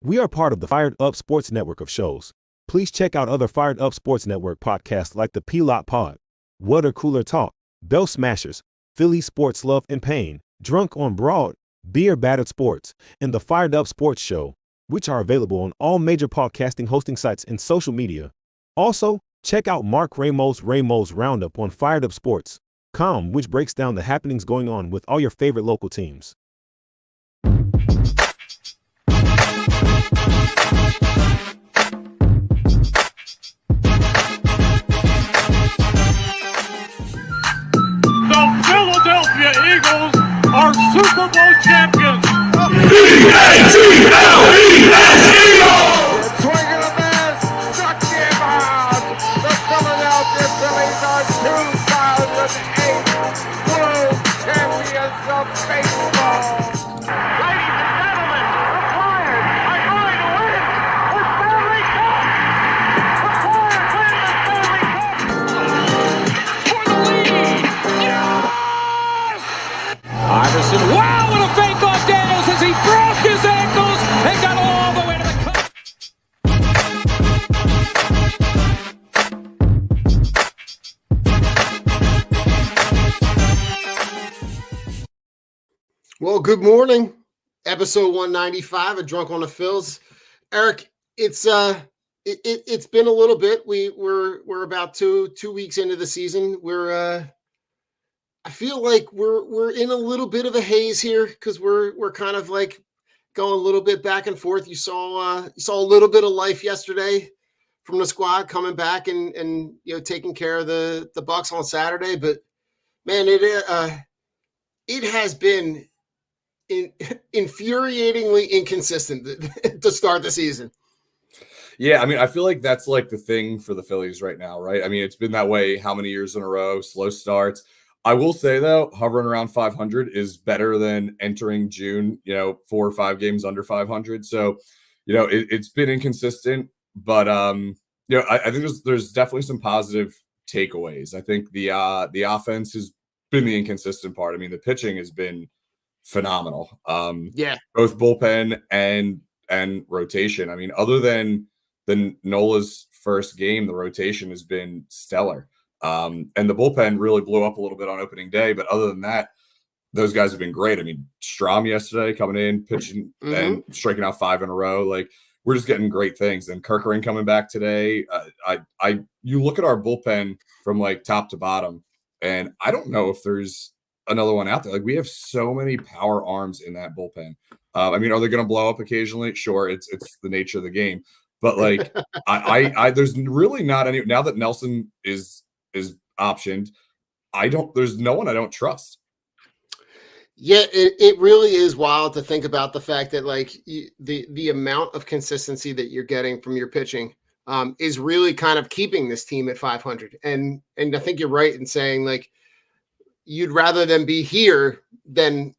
We are part of the Fired Up Sports Network of shows. Please check out other Fired Up Sports Network podcasts like the P-Lot Pod, Water Cooler Talk, Bell Smashers, Philly Sports Love and Pain, Drunk on Broad, Beer Battered Sports, and the Fired Up Sports Show, which are available on all major podcasting hosting sites and social media. Also, check out Mark Ramos' Roundup on firedupsports.com, which breaks down the happenings going on with all your favorite local teams. The Philadelphia Eagles are Super Bowl champions. E-A-T-L-E-S Eagles! Swinging a miss, struck him out. The Philadelphia Phillies are 2008 World Champions of Baseball. Ladies and gentlemen, the Flyers are going to win the Stanley Cup. The Flyers win the Stanley Cup for the lead. Yes! Iverson, wow, what a fake off Daniels as he broke his ankles and got all the way to the cup. Well, good morning. Episode 195 of Drunk on the Phils. Eric, it's been a little bit. We're about two weeks into the season. I feel like we're in a little bit of a haze here because we're kind of like going a little bit back and forth. You saw a little bit of life yesterday from the squad coming back and taking care of the Bucks on Saturday, but man, it has been infuriatingly inconsistent to start the season. Yeah, I mean, I feel like that's like the thing for the Phillies right now, right? I mean, it's been that way how many years in a row, slow starts. I will say, though, hovering around 500 is better than entering June, 4 or 5 games under 500. So, it's been inconsistent, but, I think there's definitely some positive takeaways. I think the offense has been the inconsistent part. I mean, the pitching has been phenomenal. Both bullpen and rotation. I mean, other than Nola's first game, the rotation has been stellar. And the bullpen really blew up a little bit on opening day, but other than that, those guys have been great. I mean, Strahm yesterday coming in, pitching and striking out 5 in a row. Like, we're just getting great things. And Kerkering coming back today. You look at our bullpen from like top to bottom, and I don't know if there's another one out there. Like, we have so many power arms in that bullpen. I mean, are they going to blow up occasionally? Sure, it's the nature of the game. But like, I there's really not any now that Nelson is optioned. There's no one I don't trust. Yeah, it really is wild to think about the fact that like the amount of consistency that you're getting from your pitching is really kind of keeping this team at 500. And I think you're right in saying like you'd rather them be here than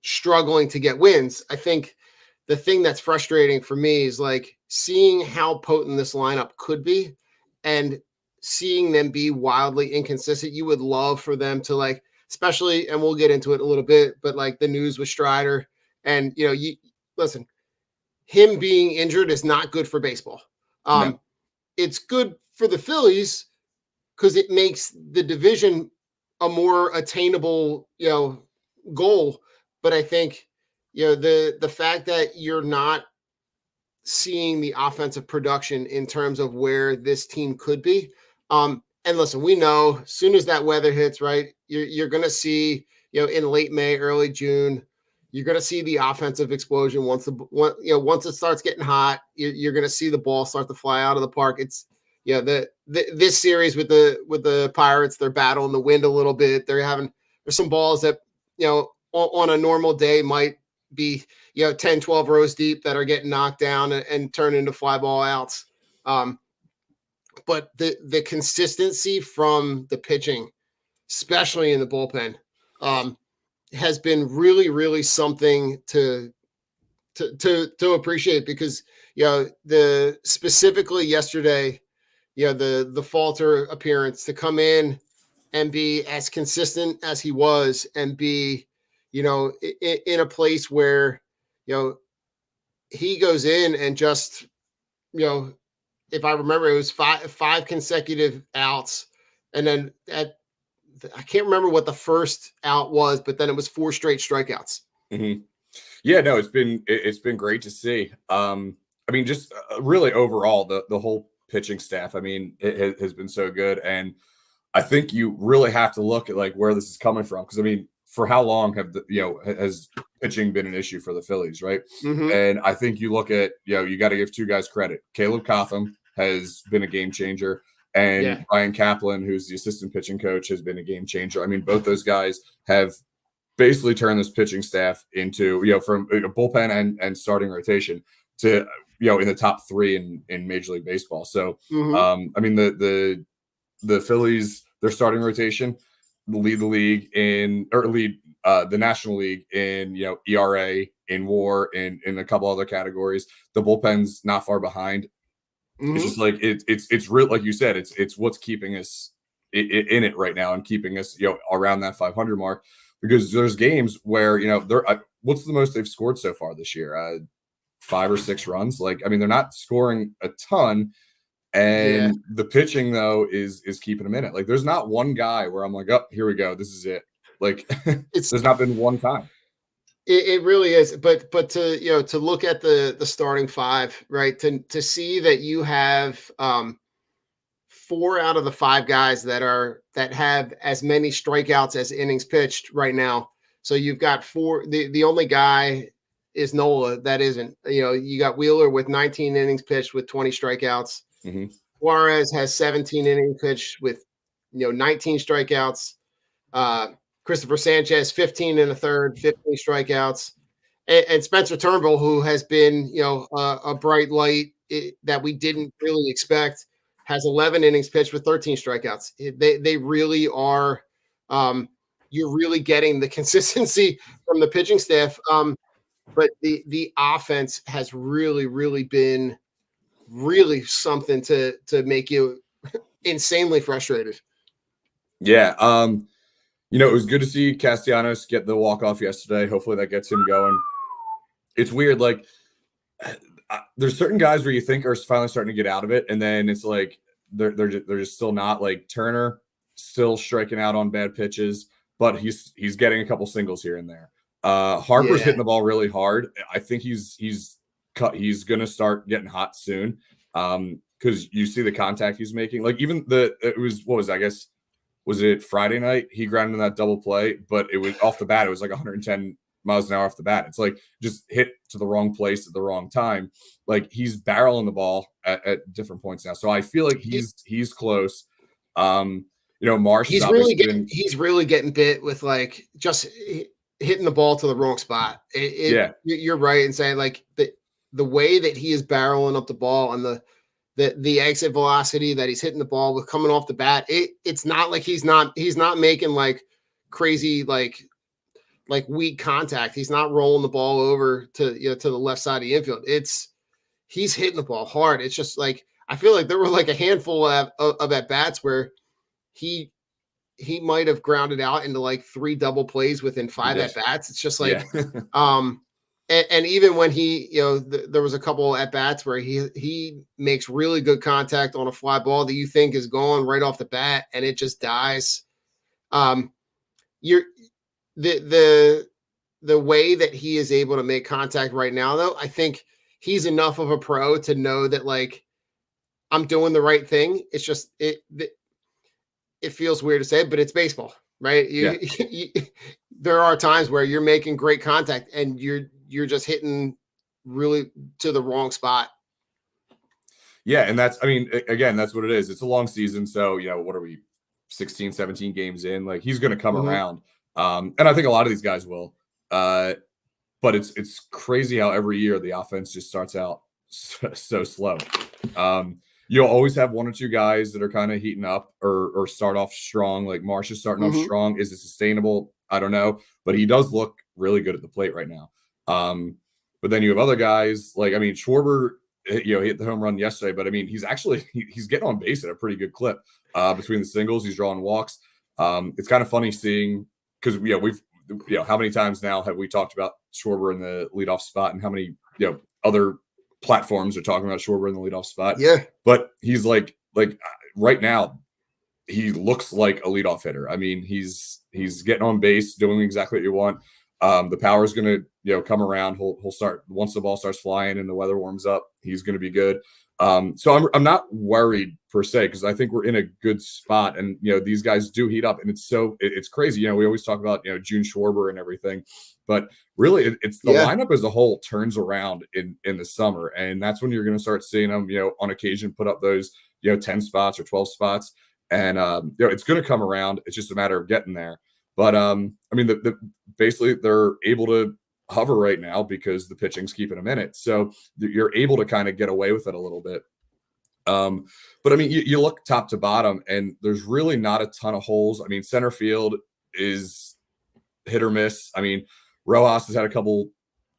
struggling to get wins. I think the thing that's frustrating for me is like seeing how potent this lineup could be and seeing them be wildly inconsistent. You would love for them to like, especially, and we'll get into it a little bit, but like the news with Strider and, you listen, him being injured is not good for baseball. No. It's good for the Phillies because it makes the division a more attainable, goal. But I think, the fact that you're not seeing the offensive production in terms of where this team could be. And listen, we know as soon as that weather hits, right, you're going to see, in late May, early June, you're going to see the offensive explosion. Once it starts getting hot, you're going to see the ball start to fly out of the park. It's, this series with the Pirates, they're battling the wind a little bit. There's some balls that, on a normal day might be, 10, 12 rows deep that are getting knocked down and turn into fly ball outs. But the consistency from the pitching, especially in the bullpen, has been really, really something to appreciate because, specifically yesterday, the Falter appearance to come in and be as consistent as he was and be, in a place where, he goes in and just, if I remember, it was five consecutive outs. And then I can't remember what the first out was, but then it was 4 straight strikeouts. Mm-hmm. Yeah, no, it's been great to see. I mean, just really overall, the whole pitching staff, I mean, it has been so good. And I think you really have to look at like where this is coming from. Because I mean, for how long has pitching been an issue for the Phillies, right? Mm-hmm. And I think you look at, you got to give 2 guys credit. Caleb Cotham has been a game changer. And Brian Kaplan, who's the assistant pitching coach, has been a game changer. I mean, both those guys have basically turned this pitching staff into, from a bullpen and starting rotation to, in the top 3 in Major League Baseball. So, I mean, the Phillies, their starting rotation lead the league the National League in, ERA, in WAR, in a couple other categories. The bullpen's not far behind. Mm-hmm. It's just like it's real, like you said, it's what's keeping us in it right now and keeping us around that 500 mark, because there's games where what's the most they've scored so far this year, 5 or 6 runs. Like, I mean, they're not scoring a ton, and the pitching though is keeping them in it. Like, there's not one guy where I'm like, oh, here we go, this is it. Like, there's not been one time. It really is, but to look at the starting 5, right? To see that you have 4 out of the 5 guys that have as many strikeouts as innings pitched right now. So you've got 4. The only guy is Nola that isn't. You got Wheeler with 19 innings pitched with 20 strikeouts. Mm-hmm. Juarez has 17 innings pitched with 19 strikeouts. Christopher Sanchez, 15 1/3, 15 strikeouts. And Spencer Turnbull, who has been, a bright light that we didn't really expect, has 11 innings pitched with 13 strikeouts. They really are. You're really getting the consistency from the pitching staff. But the offense has really, really been something to make you insanely frustrated. Yeah. It was good to see Castellanos get the walk-off yesterday. Hopefully that gets him going. It's weird. Like, there's certain guys where you think are finally starting to get out of it, and then it's like they're just still not. Like, Turner still striking out on bad pitches, but he's getting a couple singles here and there. Harper's hitting the ball really hard. I think he's going to start getting hot soon, because you see the contact he's making. Like, even was it Friday night? He grounded that double play, but it was off the bat. It was like 110 miles an hour off the bat. It's like just hit to the wrong place at the wrong time. Like, he's barreling the ball at different points now. So I feel like he's close. Marsh. He's really getting bit with like just hitting the ball to the wrong spot. You're right in saying like the way that he is barreling up the ball and the exit velocity that he's hitting the ball with coming off the bat, it's not like he's not making like crazy like weak contact. He's not rolling the ball over to the left side of the infield. He's hitting the ball hard. It's just like I feel like there were like a handful of at bats where he might have grounded out into like 3 double plays within 5 at bats. It's just like And even when he, there was a couple at bats where he makes really good contact on a fly ball that you think is gone right off the bat, and it just dies. The way that he is able to make contact right now, though, I think he's enough of a pro to know that like I'm doing the right thing. It's just it feels weird to say, but it's baseball, right? There are times where you're making great contact and you're just hitting really to the wrong spot. Yeah. And that's what it is. It's a long season. So, what are we, 16, 17 games in? Like, he's going to come around. And I think a lot of these guys will. But it's crazy how every year the offense just starts out so slow. You'll always have 1 or 2 guys that are kind of heating up or start off strong. Like Marsh is starting off strong. Is it sustainable? I don't know. But he does look really good at the plate right now. But then you have other guys like, I mean, Schwarber, hit the home run yesterday, but I mean, he's getting on base at a pretty good clip between the singles. He's drawing walks. It's kind of funny seeing, because we've how many times now have we talked about Schwarber in the leadoff spot and how many other platforms are talking about Schwarber in the leadoff spot. Yeah, but he's like right now, he looks like a leadoff hitter. I mean, he's getting on base, doing exactly what you want. The power is going to come around. He'll start once the ball starts flying and the weather warms up. He's going to be good. So I'm not worried per se, because I think we're in a good spot, and these guys do heat up, and it's crazy. We always talk about June Schwarber and everything, but really it's the lineup as a whole turns around in the summer, and that's when you're going to start seeing them on occasion put up those 10 spots or 12 spots, and it's going to come around. It's just a matter of getting there. But I mean, basically they're able to hover right now because the pitching's keeping them in it. So you're able to kind of get away with it a little bit. But I mean, you look top to bottom and there's really not a ton of holes. I mean, center field is hit or miss. I mean, Rojas has had a couple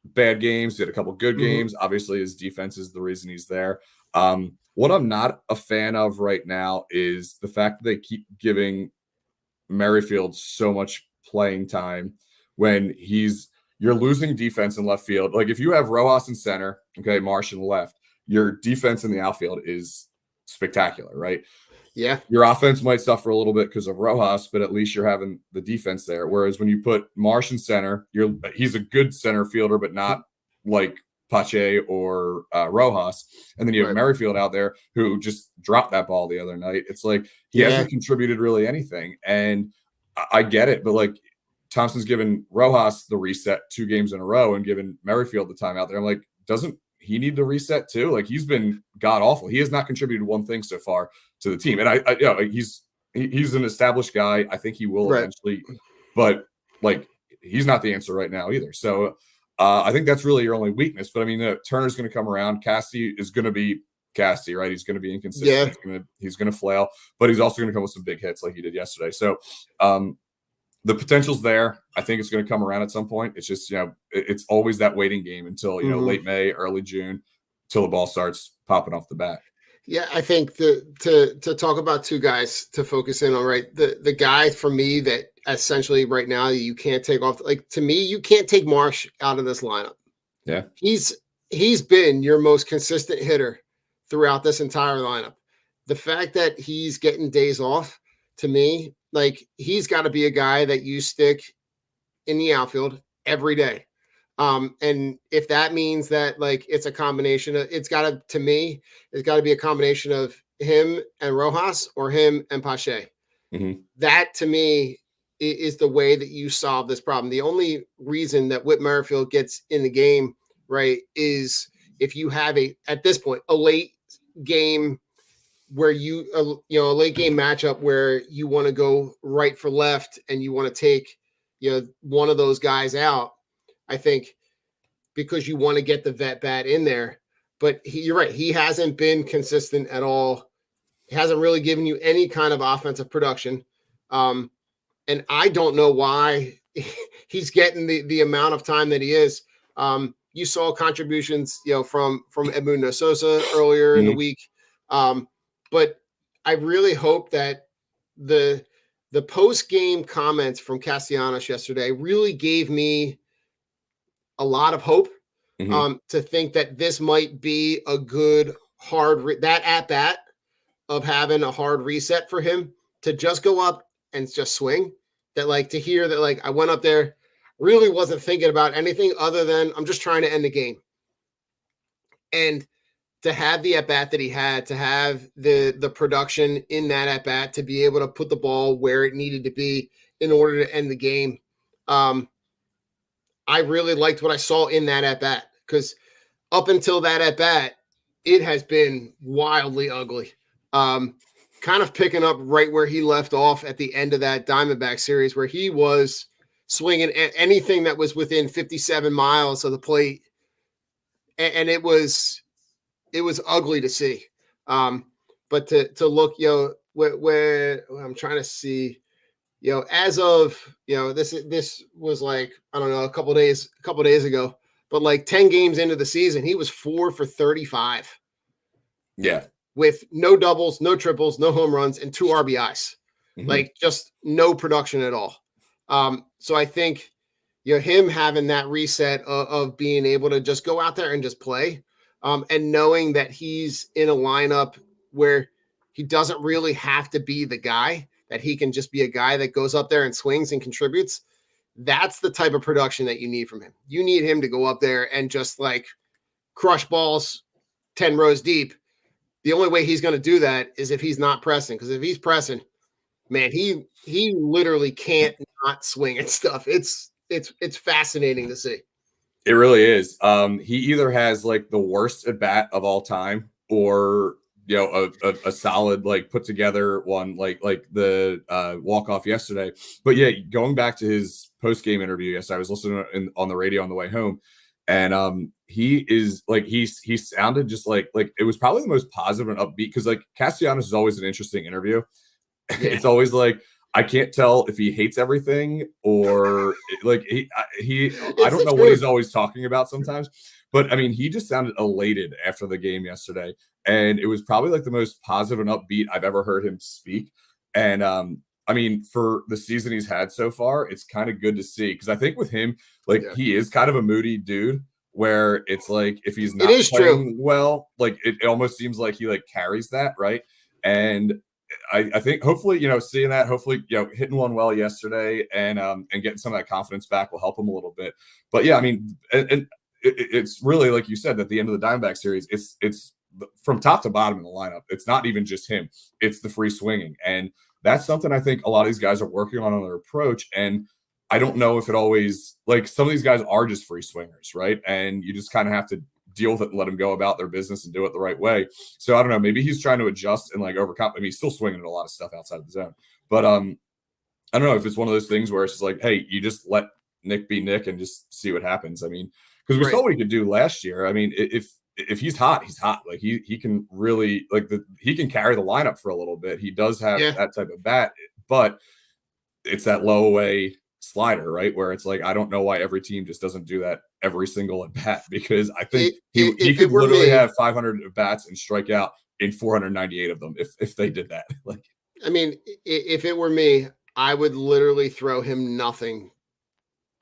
bad games, he had a couple good games. Obviously his defense is the reason he's there. What I'm not a fan of right now is the fact that they keep giving Merrifield so much playing time when you're losing defense in left field. Like if you have Rojas in center, okay, Marsh in left, your defense in the outfield is spectacular, right? Yeah. Your offense might suffer a little bit because of Rojas, but at least you're having the defense there. Whereas when you put Marsh in center, he's a good center fielder, but not like Pache or Rojas. And then you have Merrifield out there who just dropped that ball the other night. It's like he hasn't contributed really anything. And I get it, but like Thompson's given Rojas the reset 2 games in a row and given Merrifield the time out there. I'm like, doesn't he need the reset too? Like he's been god awful. He has not contributed one thing so far to the team. And he's an established guy. I think he will eventually, but like he's not the answer right now either. So I think that's really your only weakness. But I mean, Turner's going to come around. Cassie is going to be Cassie, right? He's going to be inconsistent. Yeah. He's going to flail, but he's also going to come with some big hits like he did yesterday. So the potential's there. I think it's going to come around at some point. It's just, it's always that waiting game until, late May, early June, till the ball starts popping off the bat. Yeah, I think to talk about 2 guys to focus in on, right? The guy for me that essentially right now you can't take off, like to me, you can't take Marsh out of this lineup. Yeah. He's been your most consistent hitter throughout this entire lineup. The fact that he's getting days off, to me, like he's got to be a guy that you stick in the outfield every day. And if that means that like it's a combination of, it's got to be a combination of him and Rojas or him and Pache. That to me is the way that you solve this problem. The only reason that Whit Merrifield gets in the game, right, is if you have at this point, a late game where a late game matchup where you want to go right for left and you want to take, one of those guys out, I think, because you want to get the vet bat in there. But you're right. He hasn't been consistent at all. He hasn't really given you any kind of offensive production. And I don't know why he's getting the amount of time that he is. You saw contributions, from Edmundo Sosa earlier in the week. But I really hope that the post-game comments from Castellanos yesterday really gave me a lot of hope to think that this might be a good that at-bat of having a hard reset for him to just go up and just swing. That like to hear that like I went up there, really wasn't thinking about anything other than I'm just trying to end the game. And to have the at-bat that he had, to have the production in that at-bat, to be able to put the ball where it needed to be in order to end the game. I really liked what I saw in that at-bat, because up until that at-bat, it has been wildly ugly. Kind of picking up right where he left off at the end of that Diamondback series, where he was swinging at anything that was within 57 miles of the plate. And it was ugly to see. But to look, where I'm trying to see, as of, this was like, I don't know, a couple days ago, but like 10 games into the season, he was 4 for 35. Yeah. With no doubles, no triples, no home runs, and 2 RBIs. Like just no production at all. So I think him having that reset of being able to just go out there and just play, and knowing that he's in a lineup where he doesn't really have to be the guy, that he can just be a guy that goes up there and swings and contributes. That's the type of production that you need from him. You need him to go up there and just like crush balls 10 rows deep. The only way he's going to do that is if he's not pressing, because if he's pressing, man, he literally can't not swing at stuff. It's fascinating to see. It really is. He either has like the worst at bat of all time, or a solid like put together one like the walk off yesterday. But yeah, going back to his post game interview yesterday, I was listening on the radio on the way home, and he is like he sounded just like it was probably the most positive and upbeat, because like Castellanos is always an interesting interview. Yeah. It's always like, I can't tell if he hates everything or like he I don't know what he's always talking about sometimes. But I mean, he just sounded elated after the game yesterday, and it was probably like the most positive and upbeat I've ever heard him speak. And I mean, for the season he's had so far, it's kind of good to see, because I think with him, like he is kind of a moody dude, where it's like if he's not playing well, like it almost seems like he like carries that, right? And I think hopefully, seeing that, hopefully, hitting one well yesterday and getting some of that confidence back will help him a little bit. But yeah, I mean, and it's really like you said, at the end of the Diamondback series, it's from top to bottom in the lineup. It's not even just him; it's the free swinging, and that's something I think a lot of these guys are working on their approach. And I don't know if it always, like, some of these guys are just free swingers, right? And you just kind of have to deal with it and let them go about their business and do it the right way. So I don't know, maybe he's trying to adjust and like overcome. I mean, he's still swinging at a lot of stuff outside of the zone, but I don't know if it's one of those things where it's just like, hey, you just let Nick be Nick and just see what happens. I mean, because we saw what he could do last year. I mean, if he's hot, he's hot. Like he can really he can carry the lineup for a little bit. He does have that type of bat, but it's that low away slider, right? Where it's like, I don't know why every team just doesn't do that every single at bat, because I think he could literally have 500 at bats and strike out in 498 of them if they did that. Like, I mean, if it were me, I would literally throw him nothing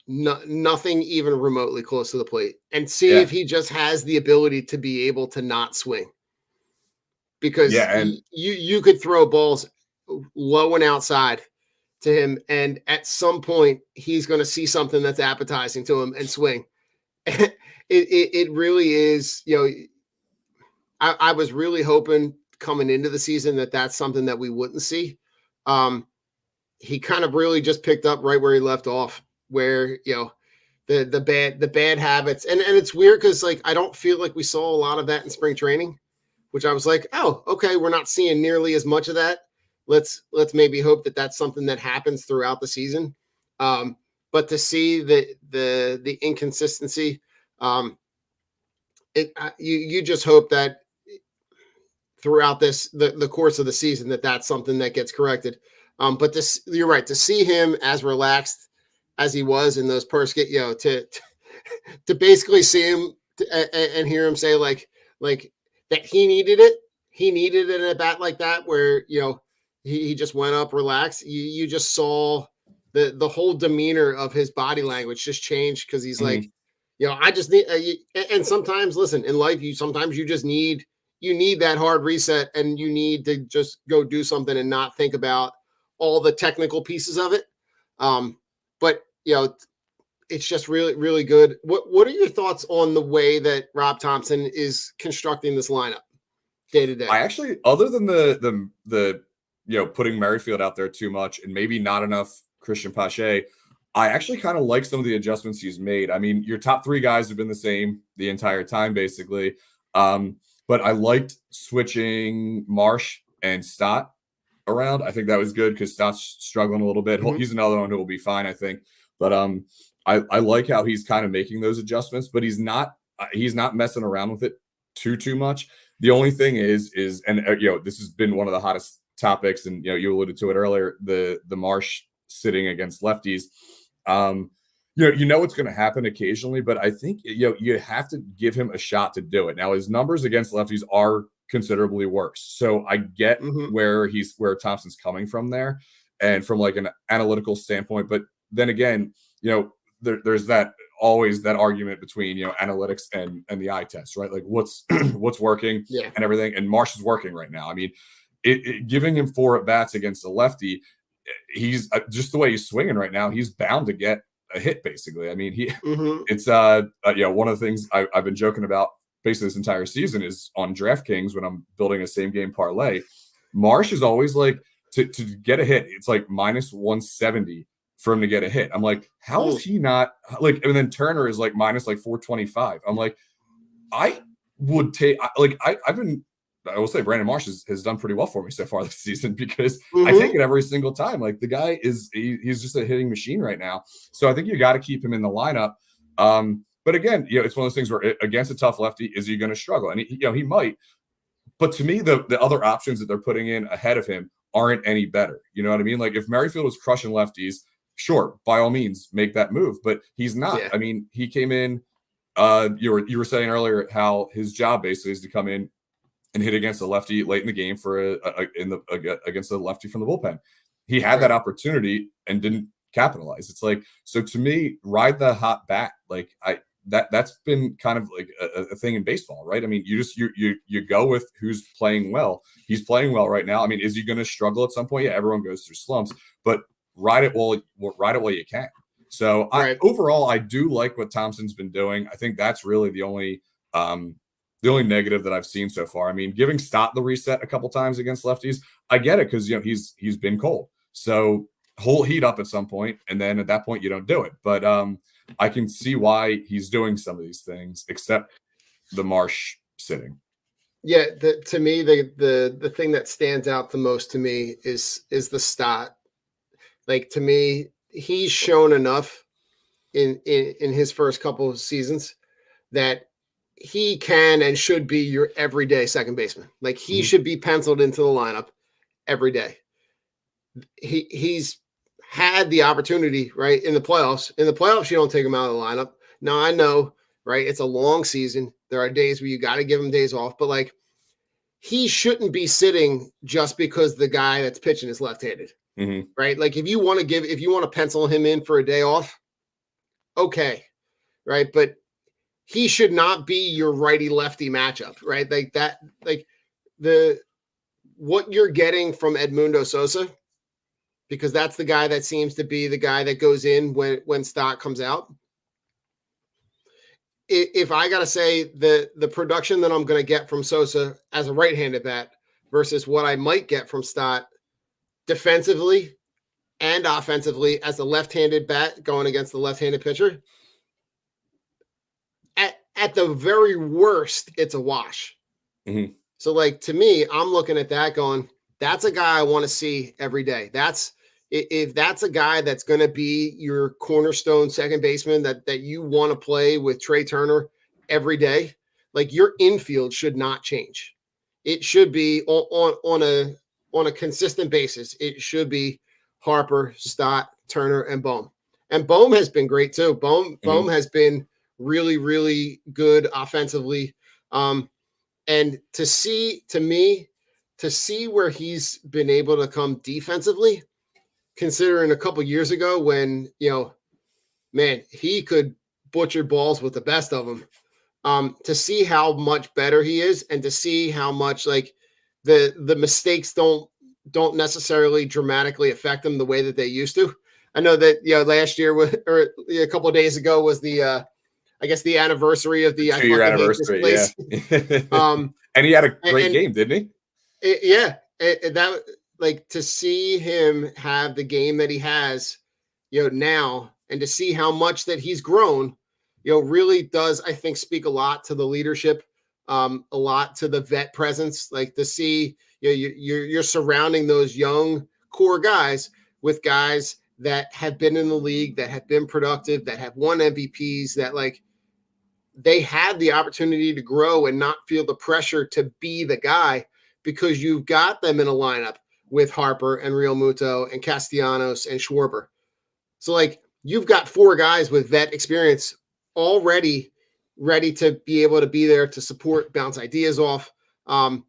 even remotely close to the plate, and see if he just has the ability to be able to not swing. Because you could throw balls low and outside to him, and at some point he's going to see something that's appetizing to him and swing. It really is, I was really hoping coming into the season that that's something that we wouldn't see. He kind of really just picked up right where he left off, where, the bad habits. And it's weird because like, I don't feel like we saw a lot of that in spring training, which I was like, oh, okay, we're not seeing nearly as much of that. Let's maybe hope that that's something that happens throughout the season. But to see the inconsistency, you just hope that throughout the course of the season that's something that gets corrected. But you're right, to see him as relaxed as he was in those first get, to basically see him and hear him say like that he needed it. He needed it at a bat like that, where he just went up relaxed. You just saw the whole demeanor of his body language just changed, because he's like, I just need. And sometimes, listen, in life, you just need that hard reset, and you need to just go do something and not think about all the technical pieces of it. But it's just really, really good. What are your thoughts on the way that Rob Thompson is constructing this lineup day to day? I actually, other than the putting Merrifield out there too much and maybe not enough Christian Pache, I actually kind of like some of the adjustments he's made. I mean, your top three guys have been the same the entire time, basically. But I liked switching Marsh and Stott around. I think that was good, because Stott's struggling a little bit. He's another one who will be fine, I think. But I like how he's kind of making those adjustments, but he's not messing around with it too much. The only thing is, and this has been one of the hottest topics, and you alluded to it earlier, the Marsh sitting against lefties. It's going to happen occasionally, but I think you have to give him a shot to do it. Now, his numbers against lefties are considerably worse, so I get where Thompson's coming from there, and from like an analytical standpoint. But then again, there's that always that argument between, analytics and the eye test, right? Like what's what's working and everything. And Marsh is working right now. I mean, giving him 4 at bats against a lefty, he's just the way he's swinging right now. He's bound to get a hit, basically. I mean, it's one of the things I've been joking about basically this entire season is on DraftKings when I'm building a same game parlay. Marsh is always like to get a hit. It's like minus 170 for him to get a hit. I'm like, how is he not like? And then Turner is like minus like 425. I'm like, I would take I will say Brandon Marsh has done pretty well for me so far this season because I take it every single time. Like the guy he's just a hitting machine right now. So I think you got to keep him in the lineup. But again, it's one of those things where against a tough lefty, is he going to struggle? And he might. But to me, the other options that they're putting in ahead of him aren't any better. You know what I mean? Like if Merrifield was crushing lefties, sure, by all means, make that move. But he's not. Yeah. I mean, he came in. You were saying earlier how his job basically is to come in and hit against a lefty late in the game against a lefty from the bullpen. He had that opportunity and didn't capitalize. It's like, so to me, ride the hot bat. Like that's been kind of like a thing in baseball, right? I mean, you go with who's playing well. He's playing well right now. I mean, is he going to struggle at some point? Yeah, everyone goes through slumps, but ride it while you can. So overall, I do like what Thompson's been doing. I think that's really the only negative that I've seen so far. I mean, giving Stott the reset a couple times against lefties, I get it because he's been cold. So he'll heat up at some point, and then at that point you don't do it. But I can see why he's doing some of these things, except the Marsh sitting. Yeah, to me, the thing that stands out the most to me is the Stott. Like to me, he's shown enough in his first couple of seasons that he can and should be your everyday second baseman. Like he should be penciled into the lineup every day. He's had the opportunity, right, in the playoffs. In the playoffs, you don't take him out of the lineup. Now I know, right, it's a long season. There are days where you got to give him days off, but like he shouldn't be sitting just because the guy that's pitching is left-handed, right? Like if you want to pencil him in for a day off, okay, right, but he should not be your righty-lefty matchup, right? Like that, like what you're getting from Edmundo Sosa, because that's the guy that seems to be the guy that goes in when Stott comes out. If I got to say the production that I'm going to get from Sosa as a right-handed bat versus what I might get from Stott defensively and offensively as a left-handed bat going against the left-handed pitcher, at the very worst, it's a wash. So like, to me, I'm looking at that going, that's a guy I want to see every day. If that's a guy that's going to be your cornerstone second baseman that you want to play with Trey Turner every day, like your infield should not change. It should be on a consistent basis. It should be Harper, Stott, Turner, and Bohm. And Bohm has been great too. Bohm has been really, really good offensively. And to see where he's been able to come defensively, considering a couple years ago when, man, he could butcher balls with the best of them, to see how much better he is and to see how much like the mistakes don't necessarily dramatically affect him the way that they used to. I know that, last year or a couple of days ago was the, I guess the anniversary of the 2-year anniversary. Yeah. And he had a great game, didn't he? That like to see him have the game that he has, now, and to see how much that he's grown, really does, I think, speak a lot to the leadership, a lot to the vet presence, like to see, you're surrounding those young core guys with guys that have been in the league, that have been productive, that have won MVPs, that like they had the opportunity to grow and not feel the pressure to be the guy because you've got them in a lineup with Harper and Real Muto and Castellanos and Schwarber. So like you've got 4 guys with vet experience already ready to be able to be there to support, bounce ideas off. And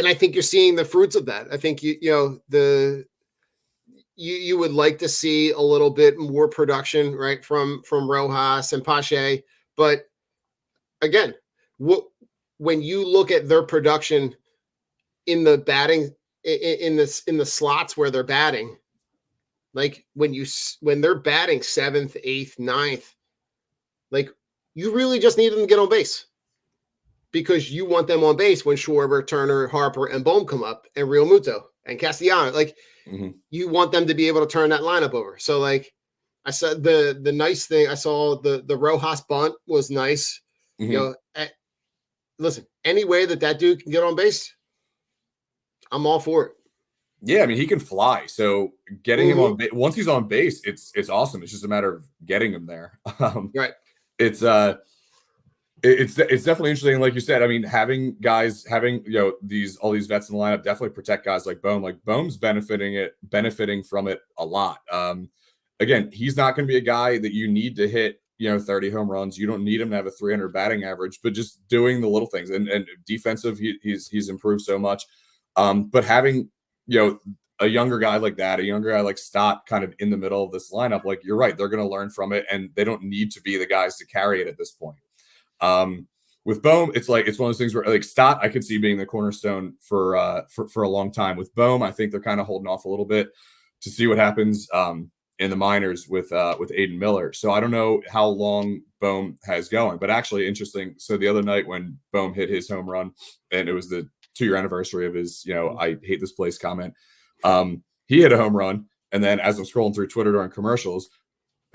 I think you're seeing the fruits of that. I think, you would like to see a little bit more production, right, from Rojas and Pache. But again, when you look at their production in the batting in the slots where they're batting, like when they're batting 7th, 8th, 9th, like you really just need them to get on base, because you want them on base when Schwarber, Turner, Harper, and Bohm come up, and Real Muto and Castellano. Like you want them to be able to turn that lineup over. So like I said, the nice thing I saw, the Rojas bunt was nice. You know, listen, any way that dude can get on base, I'm all for it. Yeah, I mean, he can fly. So getting him on base, once he's on base, it's awesome. It's just a matter of getting him there. Right. It's definitely interesting. Like you said, I mean, having you know, all these vets in the lineup definitely protect guys like Bohm. Like Bohm's benefiting from it a lot. Again, he's not going to be a guy that you need to hit, you know, 30 home runs. You don't need him to have a 300 batting average, but just doing the little things and defensive, he's improved so much. But having, you know, a younger guy like that, a younger guy like Stott kind of in the middle of this lineup, like you're right, they're going to learn from it, and they don't need to be the guys to carry it at this point. With Bohm, it's one of those things where like Stott, I could see being the cornerstone for a long time. With Bohm, I think they're kind of holding off a little bit to see what happens in the minors with Aiden Miller. So I don't know how long Bohm has going, but actually interesting. So the other night when Bohm hit his home run, and it was the 2-year anniversary of his, you know, I hate this place comment. He hit a home run, and then as I'm scrolling through Twitter during commercials,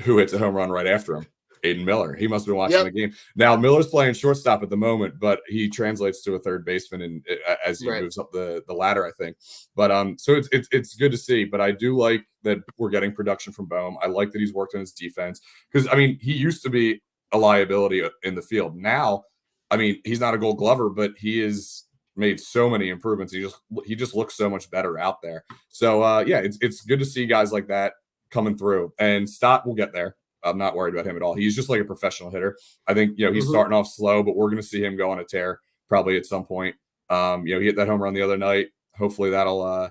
who hits a home run right after him? Aiden Miller. He must have been watching the game. Now Miller's playing shortstop at the moment, but he translates to a third baseman and as he moves up the ladder, I think. But so it's good to see. But I do like that we're getting production from Bohm. I like that he's worked on his defense, because I mean, he used to be a liability in the field. Now, I mean, he's not a Gold Glover, but he is made so many improvements. He just looks so much better out there. So yeah, it's good to see guys like that coming through. And Stott will get there. I'm not worried about him at all. He's just like a professional hitter. I think, you know, he's starting off slow, but we're going to see him go on a tear probably at some point. You know, he hit that home run the other night. Hopefully that'll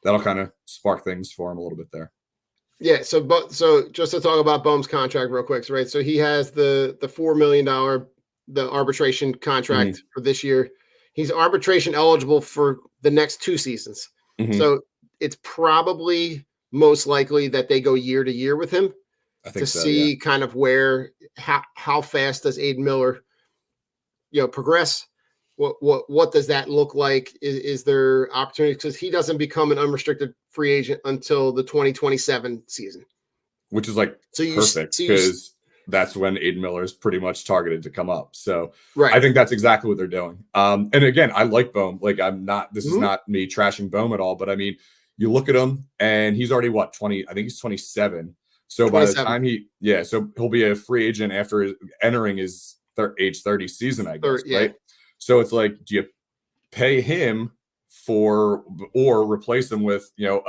kind of spark things for him a little bit there. Yeah. So just to talk about Bohm's contract real quick, right? So he has the $4 million, the arbitration contract for this year. He's arbitration eligible for the next 2 seasons. So it's probably most likely that they go year to year with him. I think to see kind of how fast does Aiden Miller, you know, progress? What does that look like? Is there opportunity, because he doesn't become an unrestricted free agent until the 2027 season, which is like perfect, because that's when Aiden Miller is pretty much targeted to come up. So I think that's exactly what they're doing. And again, I like Bohm. Like this is not me trashing Bohm at all, but I mean, you look at him and he's already 20. I think he's 27. So by the time so he'll be a free agent after entering his age 30 season, I guess, right? So it's like, do you pay him or replace him with, you know,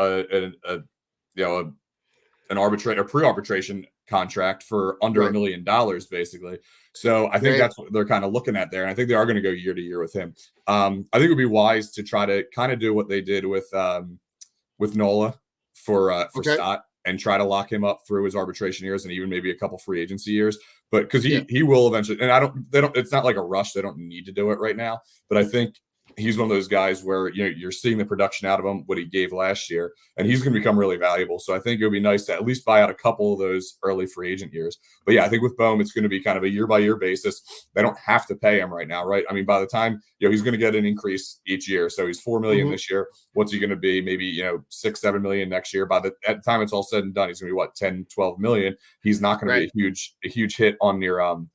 an pre-arbitration contract for under $1 million, basically. So I think that's what they're kind of looking at there, and I think they are going to go year to year with him. I think it would be wise to try to kind of do what they did with Nola for Stott, and try to lock him up through his arbitration years and even maybe a couple free agency years. But because he will eventually, and it's not like a rush. They don't need to do it right now. But I think he's one of those guys where, you know, you're seeing the production out of him, what he gave last year, and he's going to become really valuable. So I think it would be nice to at least buy out a couple of those early free agent years. But yeah, I think with Bohm, it's going to be kind of a year by year basis. They don't have to pay him right now, right? I mean, by the time, you know, he's going to get an increase each year. So he's $4 million this year. What's he going to be? Maybe, you know, $6-7 million next year. At the time it's all said and done, he's going to be $10-12 million. He's not going to be a huge hit on your on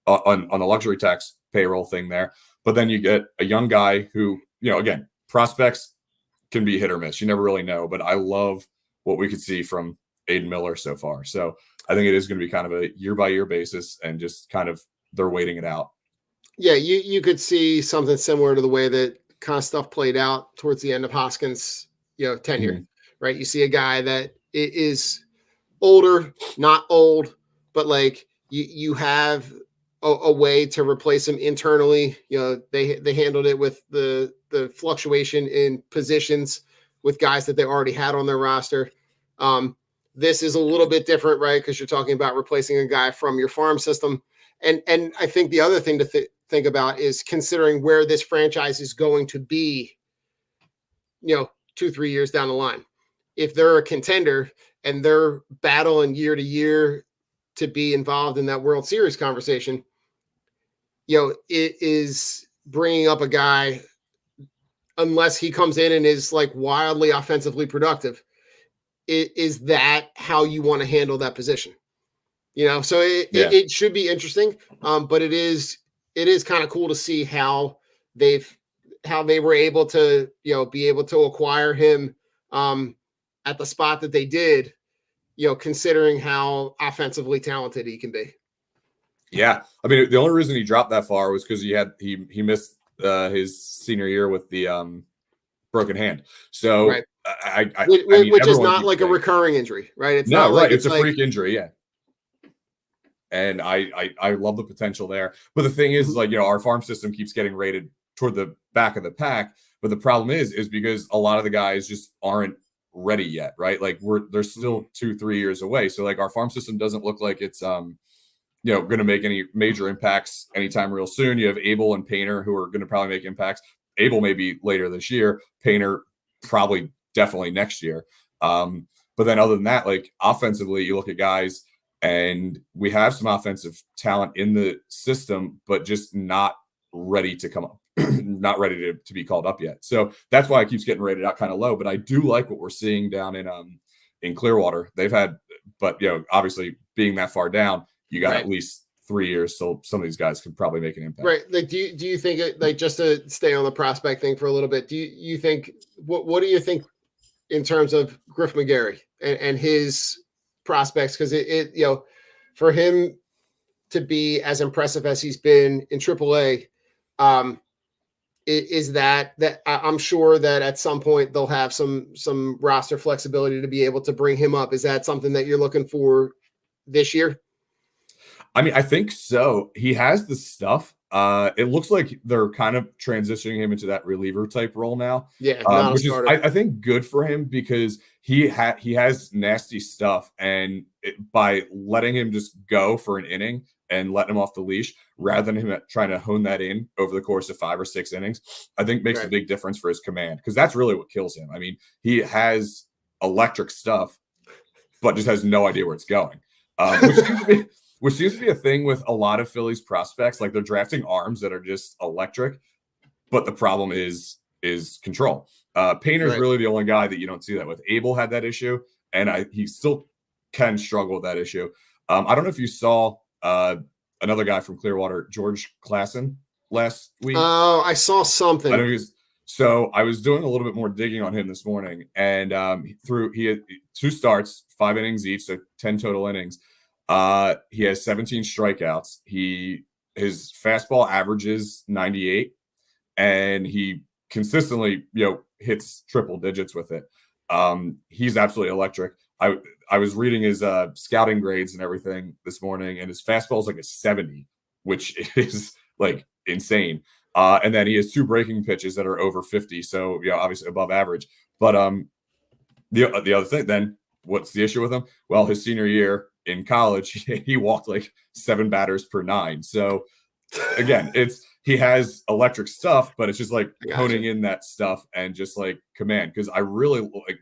the luxury tax payroll thing there. But then you get a young guy who, you know, again, prospects can be hit or miss. You never really know. But I love what we could see from Aiden Miller so far. So I think it is going to be kind of a year by year basis, and just kind of they're waiting it out. Yeah, you could see something similar to the way that kind of stuff played out towards the end of Hoskins, you know, tenure, right? You see a guy that is older, not old, but like you have a way to replace him internally. You know, they handled it with the fluctuation in positions with guys that they already had on their roster. This is a little bit different, right? Because you're talking about replacing a guy from your farm system. And I think the other thing to think about is considering where this franchise is going to be, 2-3 years down the line. If they're a contender and they're battling year to year to be involved in that World Series conversation, it is bringing up a guy, unless he comes in and is like wildly offensively productive, is that how you want to handle that position? So it should be interesting. But it is kind of cool to see how they were able to, be able to acquire him at the spot that they did, considering how offensively talented he can be. Yeah. I mean, the only reason he dropped that far was because he missed his senior year with the broken hand. So right. Which is not like a recurring injury, right? It's not right. Like it's a freak injury. Yeah. And I love the potential there. But the thing is, our farm system keeps getting rated toward the back of the pack. But the problem is because a lot of the guys just aren't ready yet, right? Like they're still 2-3 years away. So like our farm system doesn't look like it's going to make any major impacts anytime real soon. You have Abel and Painter who are going to probably make impacts. Abel maybe later this year, Painter probably definitely next year. But then other than that, like offensively, you look at guys and we have some offensive talent in the system, but just not ready to come up, not ready to be called up yet. So that's why it keeps getting rated out kind of low. But I do like what we're seeing down in Clearwater. They've had, but obviously being that far down, you got at least 3 years. So some of these guys could probably make an impact. Right. Like, do you think like, just to stay on the prospect thing for a little bit, do you think, what do you think in terms of Griff McGarry and his prospects? Cause it for him to be as impressive as he's been in AAA, is that I'm sure that at some point they'll have some roster flexibility to be able to bring him up. Is that something that you're looking for this year? I mean, I think so. He has the stuff. It looks like they're kind of transitioning him into that reliever type role now. Yeah, which is I think good for him because he has nasty stuff, and by letting him just go for an inning and letting him off the leash rather than him trying to hone that in over the course of 5 or 6 innings, I think makes a big difference for his command, because that's really what kills him. I mean, he has electric stuff, but just has no idea where it's going, which seems to be a thing with a lot of Phillies prospects. Like they're drafting arms that are just electric, but the problem is control. Painter's really the only guy that you don't see that with. Abel had that issue, and he still can struggle with that issue. I don't know if you saw another guy from Clearwater, George Klassen, last week. Oh, I saw something. I know so I was doing a little bit more digging on him this morning, and he had 2 starts, 5 innings each, so 10 total innings. He has 17 strikeouts. His fastball averages 98, and he consistently, hits triple digits with it. He's absolutely electric. I was reading his scouting grades and everything this morning, and his fastball is like a 70, which is like insane. And then he has 2 breaking pitches that are over 50, so obviously above average. But the other thing, then what's the issue with him? Well, his senior year in college, he walked like 7 batters per 9. So again, he has electric stuff, but it's just like honing in that stuff and just like command. Because I really like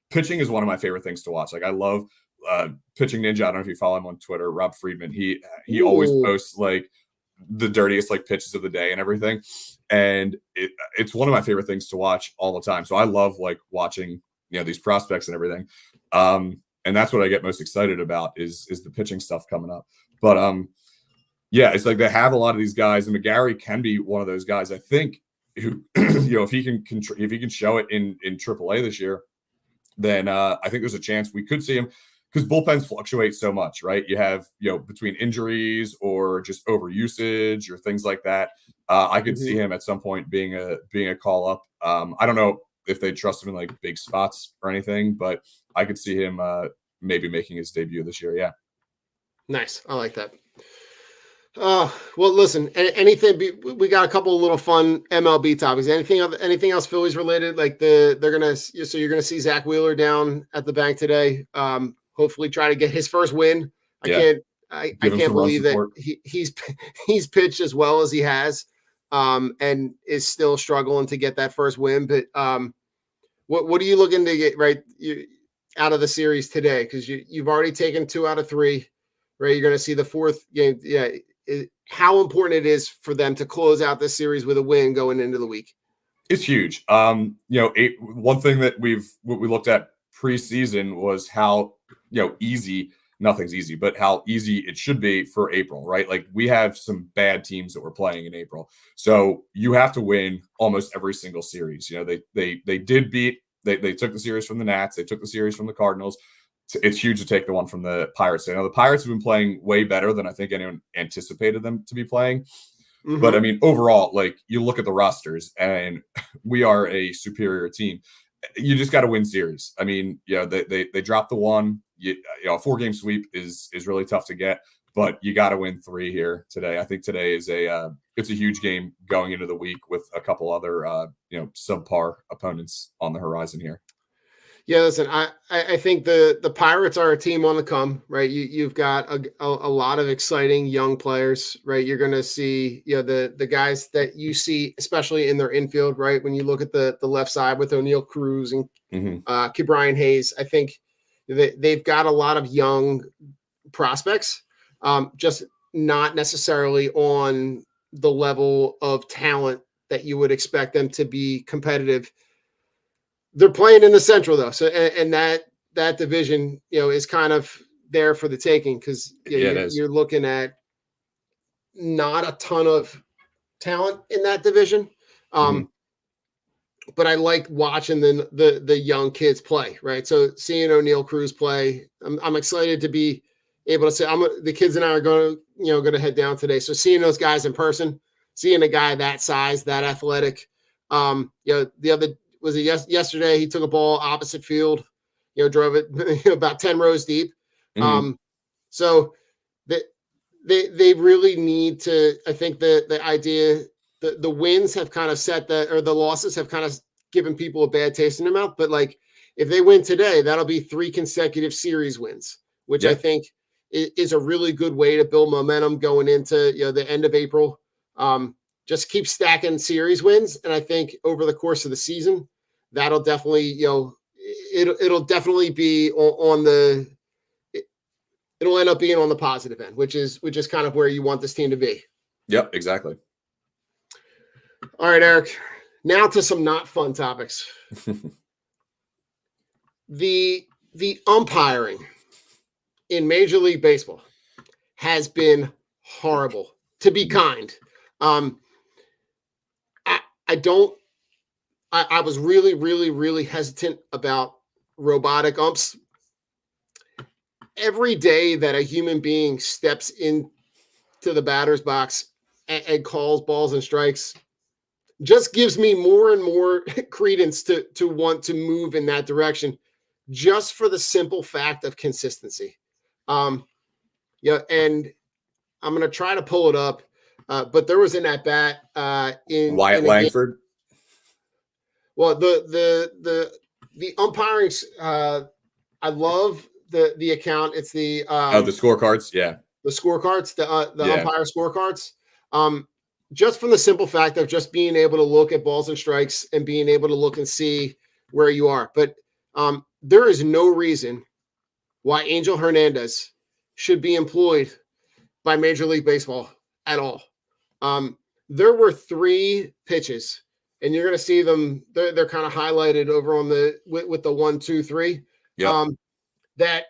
pitching is one of my favorite things to watch. Like I love Pitching Ninja. I don't know if you follow him on Twitter, Rob Friedman. He always posts like the dirtiest like pitches of the day and everything, and it's one of my favorite things to watch all the time. So I love like watching these prospects and everything. And that's what I get most excited about is the pitching stuff coming up. But it's like they have a lot of these guys, and McGarry can be one of those guys, I think, who if he can show it in AAA this year, then I think there's a chance we could see him, because bullpens fluctuate so much, right? You have between injuries or just overusage or things like that. I could see him at some point being a call up. I don't know if they trust him in like big spots or anything, but I could see him maybe making his debut this year. Yeah. Nice. I like that. Well, listen. Anything? We got a couple of little fun MLB topics. Anything else Phillies related? Like they're gonna. So you're gonna see Zach Wheeler down at the bank today. Hopefully, try to get his first win. I Yeah. can't. I Give him can't some run believe that support. he's pitched as well as he has, and is still struggling to get that first win. But what are you looking to get out of the series today? Because you've already taken 2 out of 3. Right, you're going to see the 4th game. Yeah, how important it is for them to close out this series with a win going into the week. It's huge. One thing that we looked at preseason was how easy. Nothing's easy, but how easy it should be for April, right? Like we have some bad teams that we're playing in April, so you have to win almost every single series. They did beat. They took the series from the Nats. They took the series from the Cardinals. It's huge to take the one from the Pirates. The Pirates have been playing way better than I think anyone anticipated them to be playing. Mm-hmm. But I mean, overall, like you look at the rosters, and we are a superior team. You just got to win series. I mean, they dropped the one. A 4-game sweep is really tough to get, but you got to win 3 here today. I think today is it's a huge game going into the week with a couple other subpar opponents on the horizon here. Yeah, listen, I think the Pirates are a team on the come, right? You've got a lot of exciting young players, right? You're going to see, the guys that you see, especially in their infield, right? When you look at the left side with O'Neal Cruz and Ke'Bryan Hayes, I think they've got a lot of young prospects, just not necessarily on the level of talent that you would expect them to be competitive. They're playing in the Central though, so and that division, is kind of there for the taking because you're looking at not a ton of talent in that division. But I like watching the young kids play, right? So seeing O'Neal Cruz play, I'm excited to be able to say the kids and I are going to head down today. So seeing those guys in person, seeing a guy that size, that athletic, the other. Was it yesterday? He took a ball opposite field, drove it about 10 rows deep. So they really need to. I think the idea, the wins have kind of set that, or the losses have kind of given people a bad taste in their mouth. But like if they win today, that'll be 3 consecutive series wins, which I think is a really good way to build momentum going into the end of April. Just keep stacking series wins, and I think over the course of the season. That'll definitely, it'll definitely be it'll end up being on the positive end, which is kind of where you want this team to be. Yep, exactly. All right, Eric. Now to some not fun topics. The umpiring in Major League Baseball has been horrible, to be kind. I was really, really, really hesitant about robotic umps. Every day that a human being steps into the batter's box and calls balls and strikes just gives me more and more credence to want to move in that direction, just for the simple fact of consistency. And I'm going to try to pull it up, but there was an at-bat in Wyatt Langford. Well, the umpiring, I love the account. It's the the scorecards, the scorecards, the umpire scorecards. Just from the simple fact of just being able to look at balls and strikes and being able to look and see where you are. But there is no reason why Angel Hernandez should be employed by Major League Baseball at all. There were 3 pitches. And you're going to see them. They're kind of highlighted over on with the 1, 2, 3. Yep. That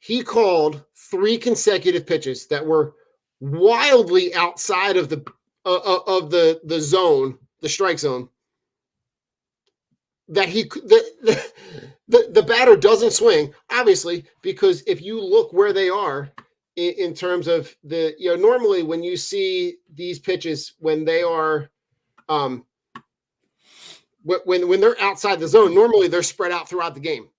he called 3 consecutive pitches that were wildly outside of the zone, the strike zone. That the batter doesn't swing, obviously, because if you look where they are in terms of normally when you see these pitches when they are when they're outside the zone, normally they're spread out throughout the game.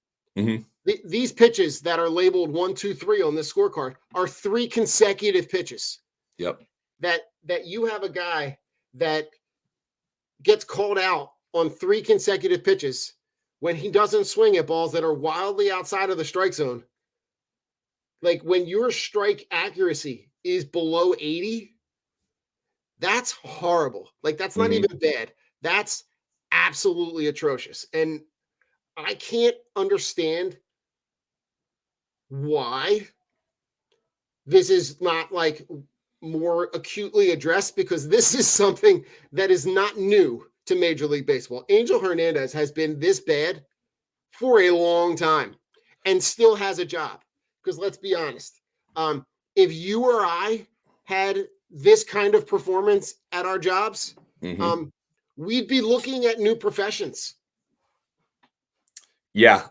These pitches that are labeled 1, 2, 3 on this scorecard are 3 consecutive pitches. Yep. that you have a guy that gets called out on 3 consecutive pitches when he doesn't swing at balls that are wildly outside of the strike zone. Like when your strike accuracy is below 80, that's horrible. Like that's not even bad. That's absolutely atrocious. And I can't understand why this is not like more acutely addressed, because this is something that is not new to Major League Baseball. Angel Hernandez has been this bad for a long time and still has a job. Because let's be honest, if you or I had this kind of performance at our jobs, we'd be looking at new professions. Yeah.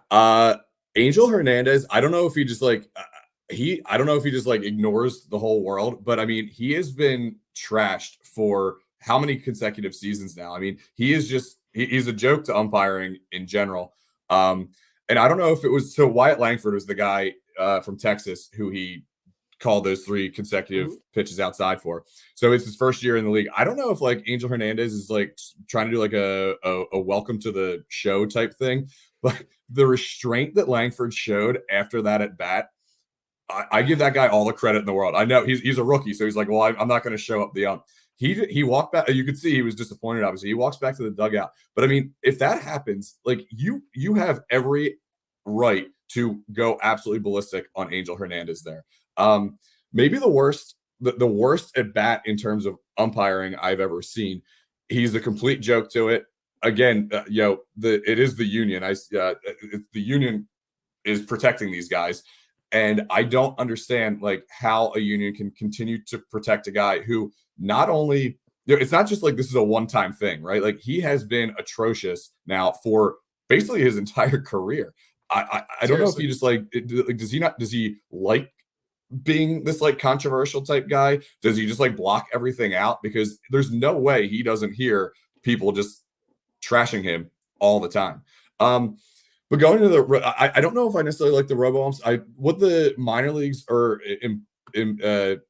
Angel Hernandez, I don't know if he just like ignores the whole world, but I mean, he has been trashed for how many consecutive seasons now? I mean, he's a joke to umpiring in general. And I don't know if it was, so Wyatt Langford was the guy from Texas who he called those 3 consecutive pitches outside for. So it's his first year in the league. I don't know if like Angel Hernandez is like trying to do like a welcome to the show type thing, but the restraint that Langford showed after that at bat, I give that guy all the credit in the world. I know he's a rookie, so he's like, well, I'm not going to show up the ump. He walked back. You could see he was disappointed. Obviously, he walks back to the dugout. But I mean, if that happens, like you have every right to go absolutely ballistic on Angel Hernandez there. Maybe the worst at bat in terms of umpiring I've ever seen. He's a complete joke to it. Again, it is the union. The union is protecting these guys. And I don't understand like how a union can continue to protect a guy who not only, it's not just like this is a one-time thing, right? Like he has been atrocious now for basically his entire career. I don't know if he just like, does he like being this like controversial type guy? Does he just like block everything out? Because there's no way he doesn't hear people just trashing him all the time. But going to I don't know if I necessarily like the Robo Umps. What the minor leagues are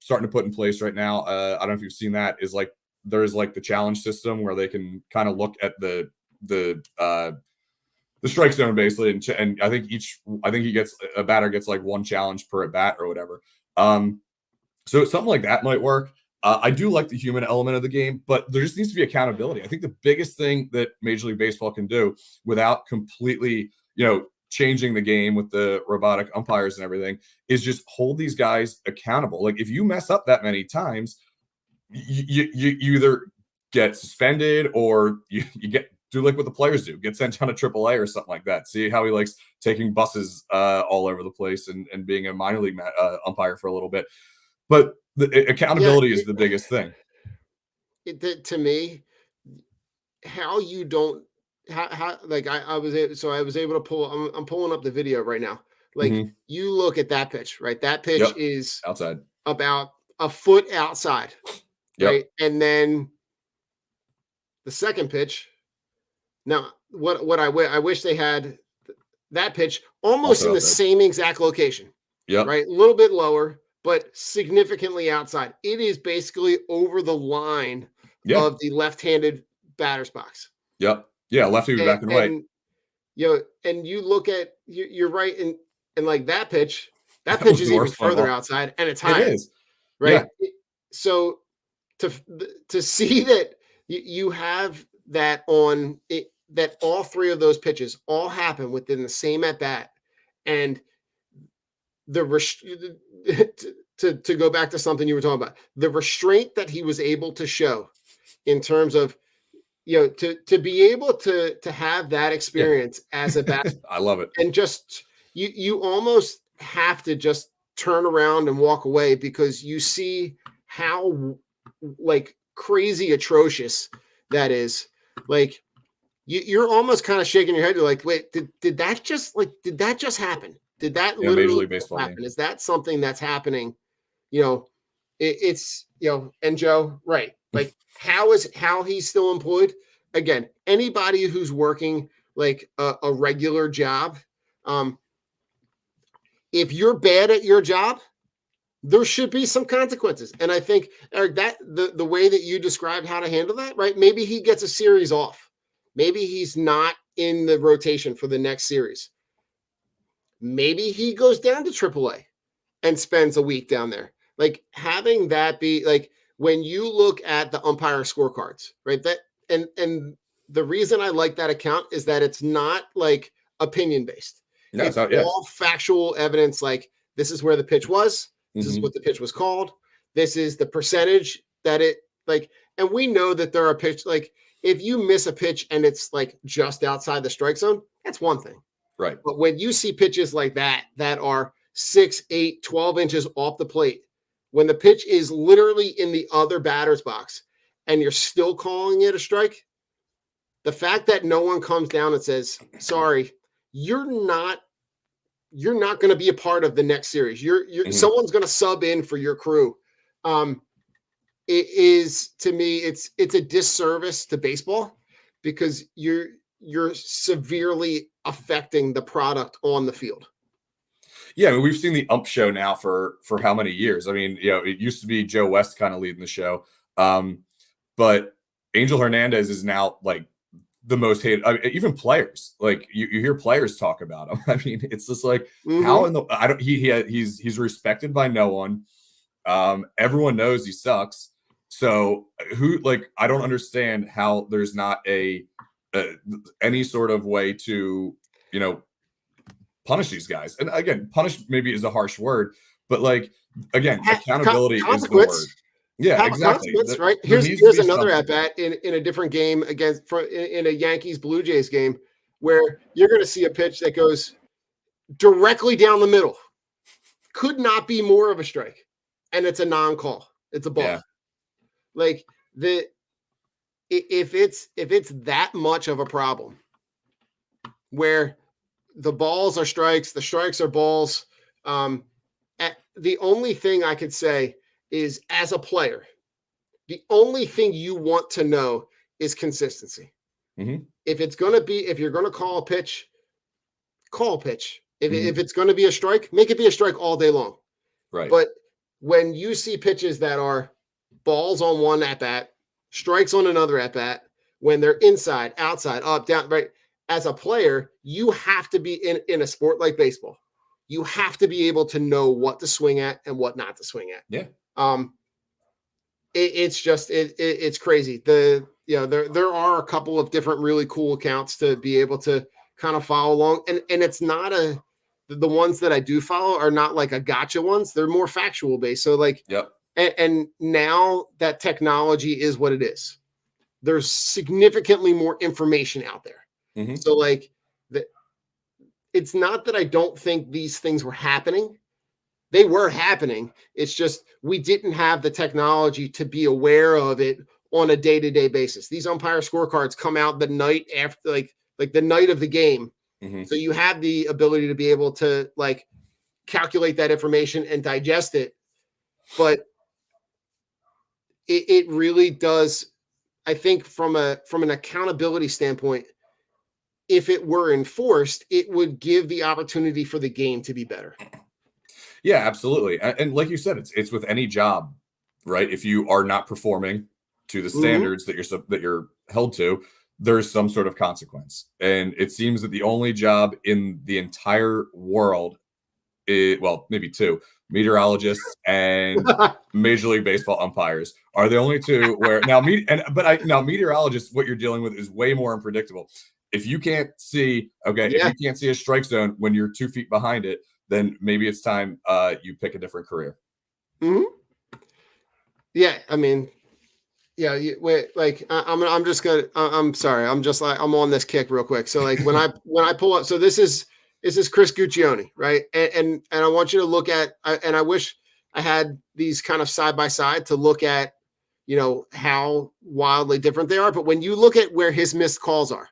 starting to put in place right now, I don't know if you've seen that, is like there's like the challenge system where they can kind of look at the strike zone basically, and I think a batter gets like 1 challenge per at bat or whatever. So something like that might work. I do like the human element of the game, but there just needs to be accountability. I think the biggest thing that Major League Baseball can do without completely, changing the game with the robotic umpires and everything is just hold these guys accountable. Like if you mess up that many times, you either get suspended or you do like what the players do, get sent down to AAA or something like that. See how he likes taking buses all over the place and being a minor league umpire for a little bit. But the accountability is the biggest thing. To me, how you don't, how like I was able to pull. I'm pulling up the video right now. Like you look at that pitch, right? That pitch is outside, about a foot outside, right? And then the second pitch. Now, what I wish they had that pitch almost in the same exact location. Yeah, right, a little bit lower, but significantly outside. It is basically over the line of the left-handed batter's box. Yep. Yeah, lefty back and right. And you look at you're right, and like that pitch is even further outside, and it's high. It is right. Yeah. So to see that you have that on it, that all 3 of those pitches all happen within the same at bat, and to go back to something you were talking about, the restraint that he was able to show in terms of, to be able to have that experience as a bat. I love it. And just, you almost have to just turn around and walk away because you see how like crazy atrocious that is. Like you're almost kind of shaking your head. You're like, wait, did that just happen? Did that literally happen? Is that something that's happening? It's and Joe, right? Like how he's still employed? Again, anybody who's working like a regular job, if you're bad at your job, there should be some consequences. And I think, Eric, that the way that you described how to handle that, right? Maybe he gets a series off. Maybe he's not in the rotation for the next series. Maybe he goes down to AAA and spends a week down there. Like having that be like when you look at the umpire scorecards, right? That and the reason I like that account is that it's not like opinion based. No, It's not, yes. all factual evidence. Like this is where the pitch was. This is what the pitch was called. This is the percentage that it like, and we know that there are pitch like if you miss a pitch and it's like just outside the strike zone, that's one thing. Right. But when you see pitches like that are 6, 8, 12 inches off the plate, when the pitch is literally in the other batter's box and you're still calling it a strike, the fact that no one comes down and says, sorry, you're not going to be a part of the next series. Someone's going to sub in for your crew. It is, to me, it's a disservice to baseball because you're severely affecting the product on the field. Yeah, I mean, we've seen the ump show now for how many years? I mean, it used to be Joe West kind of leading the show, but Angel Hernandez is now like the most hated. I mean, even players, like you hear players talk about him. I mean, it's just like how in the he's respected by no one. Everyone knows he sucks. So I don't understand how there's not any sort of way to punish these guys. And again, punish maybe is a harsh word, but like again, accountability is the word. Yeah, exactly. Right. Here's another at bat in a different game in a Yankees Blue Jays game where you're going to see a pitch that goes directly down the middle. Could not be more of a strike, and it's a non-call. It's a ball. Yeah. Like if it's that much of a problem, where the balls are strikes, the strikes are balls. The only thing I could say is, as a player, the only thing you want to know is consistency. Mm-hmm. If you're going to call a pitch, call a pitch. If it's going to be a strike, make it be a strike all day long. Right. But when you see pitches that are balls on one at bat, strikes on another at bat, when they're inside, outside, up, down, right? As a player, you have to be in a sport like baseball. You have to be able to know what to swing at and what not to swing at. Yeah. It's crazy. There are a couple of different really cool accounts to be able to kind of follow along, and it's not the ones that I do follow are not like a gotcha ones. They're more factual based. So like, yep. And now that technology is what it is. There's significantly more information out there. Mm-hmm. So like it's not that I don't think these things were happening. They were happening. It's just we didn't have the technology to be aware of it on a day-to-day basis. These umpire scorecards come out the night after, like the night of the game. Mm-hmm. So you have the ability to be able to like calculate that information and digest it. But it really does, I think, from an accountability standpoint, if it were enforced, it would give the opportunity for the game to be better. Yeah, absolutely. And like you said, it's with any job, right? If you are not performing to the standards that you're held to, there's some sort of consequence. And it seems that the only job in the entire world maybe two, meteorologists and Major League Baseball umpires are the only two where now meteorologists, what you're dealing with is way more unpredictable. If you can't see, if you can't see a strike zone when you're 2 feet behind it, then maybe it's time you pick a different career. Mm-hmm. Yeah, I mean, yeah. I'm just gonna. I'm sorry. I'm just like I'm on this kick real quick. So like when I pull up, so this is Chris Guccione, right? And I want you to look at, and I wish I had these kind of side by side to look at, how wildly different they are. But when you look at where his missed calls are,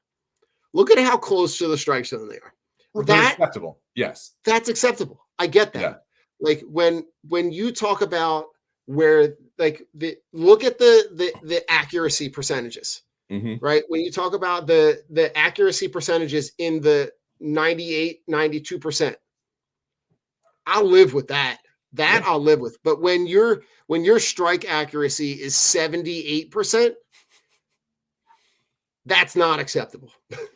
look at how close to the strike zone they are. That's acceptable. Yes. That's acceptable. I get that. Yeah. Like when you talk about where look at the accuracy percentages, right? When you talk about the accuracy percentages in the 98, 92%, I'll live with that That I'll live with. But when your strike accuracy is 78%, that's not acceptable.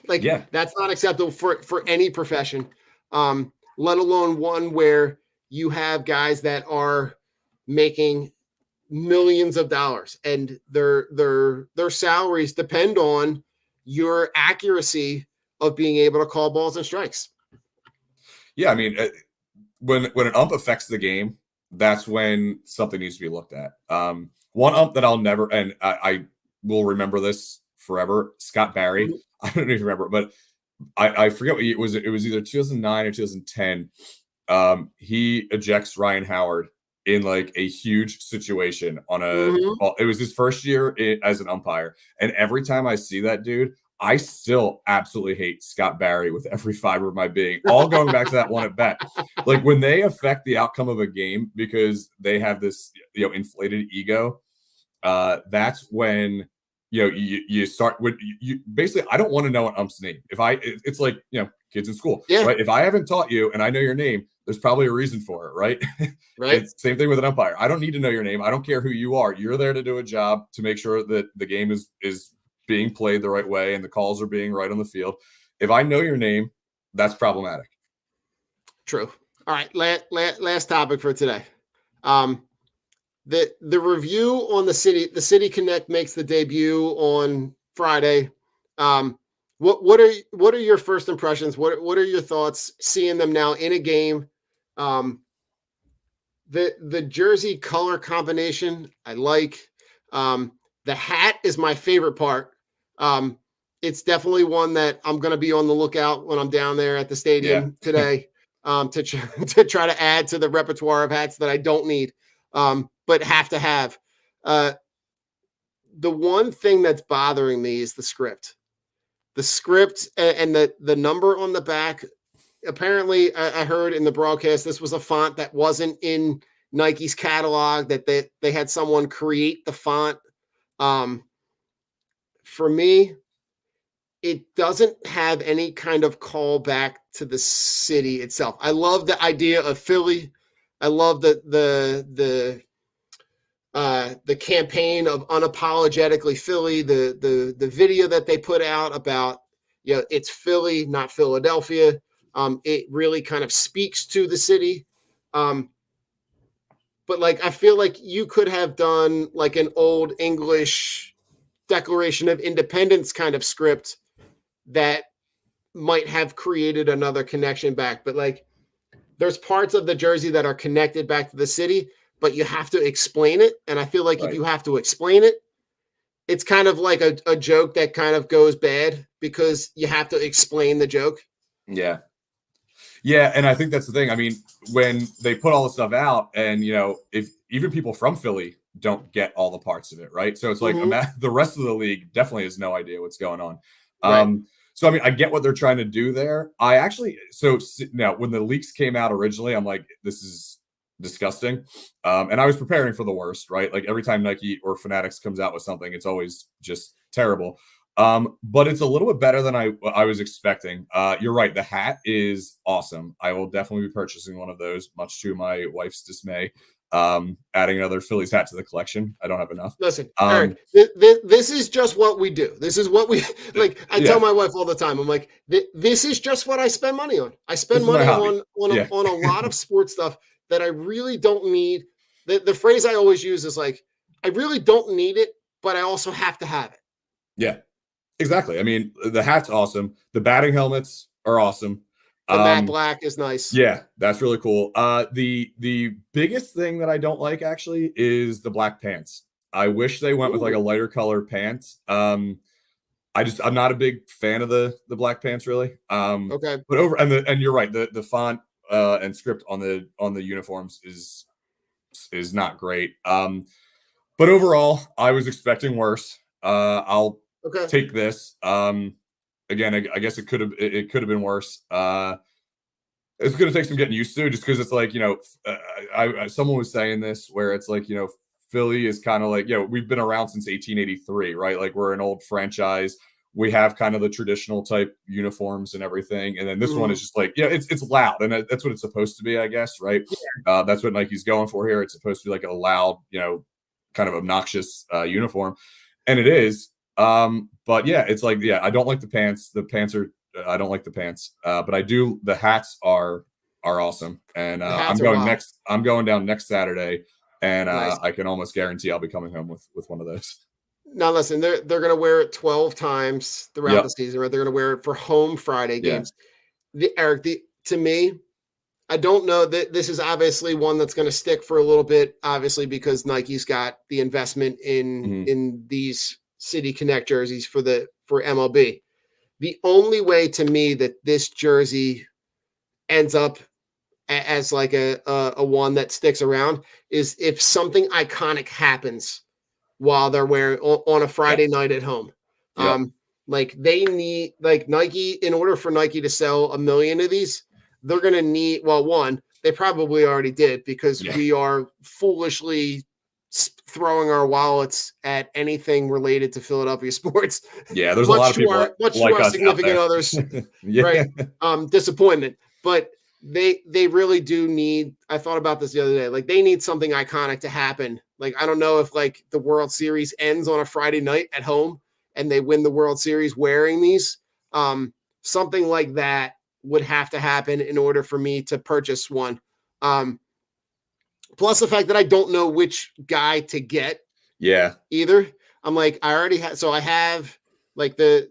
That's not acceptable for any profession. Let alone one where you have guys that are making millions of dollars and their salaries depend on your accuracy of being able to call balls and strikes. Yeah, I mean, when an ump affects the game, that's when something needs to be looked at. One ump that I'll never, and I will remember this forever, Scott Barry. I don't even remember, but I forget what it was. It was either 2009 or 2010. He ejects Ryan Howard in like a huge situation on a ball. It was his first year as an umpire. And every time I see that dude, I still absolutely hate Scott Barry with every fiber of my being, all going back to that one at bat. Like when they affect the outcome of a game because they have this, inflated ego, that's when, you start with you basically, I don't want to know an ump's name. It's like, kids in school, right? If I haven't taught you and I know your name, there's probably a reason for it, right? Right. It's same thing with an umpire. I don't need to know your name. I don't care who you are. You're there to do a job to make sure that the game is being played the right way and the calls are being right on the field. If I know your name, that's problematic. True. All right. Last topic for today. The review on the City Connect makes the debut on Friday. What are your first impressions? What are your thoughts seeing them now in a game? The jersey color combination I like. The hat is my favorite part. It's definitely one that I'm going to be on the lookout when I'm down there at the stadium today to try to add to the repertoire of hats that I don't need, but have to have. The one thing that's bothering me is the script. The script and the number on the back. Apparently, I heard in the broadcast this was a font that wasn't in Nike's catalog, that they had someone create the font. For me, it doesn't have any kind of callback to the city itself. I love the idea of Philly. I love the campaign of unapologetically Philly, the video that they put out about, it's Philly, not Philadelphia. It really kind of speaks to the city. But like, I feel like you could have done like an old English Declaration of Independence kind of script that might have created another connection back. But like, there's parts of the jersey that are connected back to the city, but you have to explain it. And I feel like if you have to explain it, it's kind of like a joke that kind of goes bad because you have to explain the joke. Yeah. Yeah. And I think that's the thing. I mean, when they put all the stuff out and, if even people from Philly don't get all the parts of it, right? So it's like the rest of the league definitely has no idea what's going on. Right. So, I mean, I get what they're trying to do there. Now when the leaks came out originally, I'm like, this is disgusting. And I was preparing for the worst, right? Like every time Nike or Fanatics comes out with something, it's always just terrible. But it's a little bit better than I was expecting. You're right. The hat is awesome. I will definitely be purchasing one of those, much to my wife's dismay. Adding another Phillies hat to the collection. I don't have enough. Listen, Aaron, this is just what we do. This is what we like. I tell my wife all the time. I'm like, this is just what I spend money on. I spend money on a lot of sports stuff that I really don't need. The phrase I always use is like, I really don't need it, but I also have to have it. Yeah, exactly. I mean, the hat's awesome. The batting helmets are awesome. The matte black is nice. Yeah, that's really cool. The biggest thing that I don't like actually is the black pants. I wish they went with like a lighter color pants. I'm not a big fan of the black pants really. Okay. But and you're right, the font and script on the uniforms is not great. But overall, I was expecting worse. I'll take this. Again, I guess it could have been worse. It's going to take some getting used to, just because it's like, someone was saying this where it's like, Philly is kind of like, we've been around since 1883, right? Like we're an old franchise. we have kind of the traditional type uniforms and everything. And then this one Mhm. is just like, yeah, it's loud. And that's what it's supposed to be, I guess. Right. That's what Nike's going for here. It's supposed to be like a loud, kind of obnoxious uniform. And it is. But yeah, it's like, yeah, I don't like the pants. The pants are, I don't like the pants. But I do, the hats are awesome. And I'm going down next Saturday. And Nice. I can almost guarantee I'll be coming home with one of those. Now, listen, they're going to wear it 12 times throughout Yep. the season, right? They're going to wear it for home Friday Yeah. games. To me, I don't know that this is obviously one that's going to stick for a little bit, obviously, because Nike's got the investment in these City Connect jerseys for MLB. The only way to me that this jersey ends up as like a one that sticks around is if something iconic happens while they're wearing on a Friday night at home. Yep. Like they need, like Nike, in order for Nike to sell 1 million of these, they're going to need, well, one, they probably already did because we are foolishly throwing our wallets at anything related to Philadelphia sports. Yeah, there's a lot of people much like to our us significant out others, yeah. right? Disappointment, but they really do need. I thought about this the other day. Like they need something iconic to happen. Like I don't know if like the World Series ends on a Friday night at home and they win the World Series wearing these. Something like that would have to happen in order for me to purchase one. Plus the fact that I don't know which guy to get. Yeah. Either. I'm like, I already have, so I have like the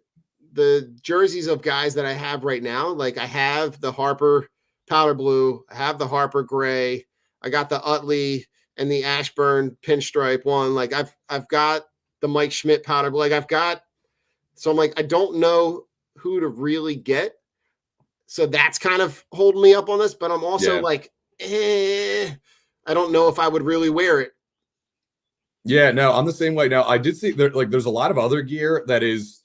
jerseys of guys that I have right now. Like I have the Harper powder blue, I have the Harper gray, I got the Utley and the Ashburn pinstripe one. Like I've got the Mike Schmidt powder blue. Like so I'm like, I don't know who to really get. So that's kind of holding me up on this, but I'm also like, I don't know if I would really wear it. Yeah, no, I'm the same way. Now, I did see there's a lot of other gear that is